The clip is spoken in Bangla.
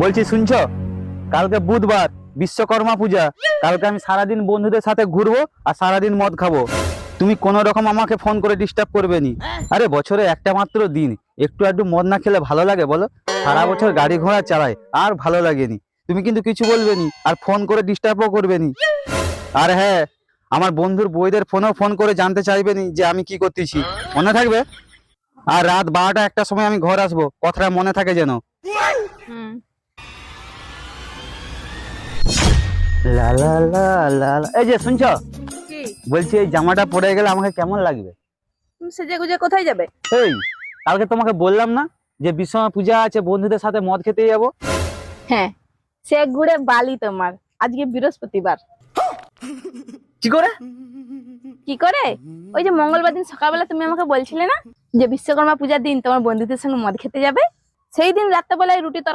বলছি শুনছো, কালকে বুধবার, বিশ্বকর্মা পূজা। কালকে আমি সারাদিন বন্ধুদের সাথে ঘুরবো আর সারাদিন মদ খাবো। তুমি কোনো রকম আমাকে ফোন করে ডিস্টার্ব করবে নি। আরে বছরে একটা মাত্র দিন, একটু একটু মদ না খেলে ভালো লাগে বলো? সারা বছর গাড়ি ঘোড়া চালাই আর ভালো লাগেনি। তুমি কিন্তু কিছু বলবে নি আর ফোন করে ডিস্টার্বও করবে নি। আর হ্যাঁ, আমার বন্ধুর বইদের ফোনেও ফোন করে জানতে চাইবে নি যে আমি কি করতেছি, মনে থাকবে? আর রাত 12টা একটার সময় আমি ঘর আসবো, কথাটা মনে থাকে যেন। হুম। লা লা লা লা লা। এই যে শুনছো, কি বলছি এই জামাটা পরে গেলে আমাকে কেমন লাগবে? তুমি সেজে গুজে কোথায় যাবে? এই, কালকে তোমাকে বললাম না যে বিশ্বকর্মা পূজা আছে, বন্ধুদের সাথে মদ খেতে যাবো? হ্যাঁ, সে ঘুরে বালি তোমার। আজকে বৃহস্পতিবার। কি করে? কি করে? ওই যে মঙ্গলবার দিন সকালবেলা তুমি আমাকে বলছিলে না যে বিশ্বকর্মা পূজার দিন তোমার বন্ধুদের সঙ্গে মদ খেতে যাবে, সেই দিন রাত্রেবেলায় রুটি তরকারি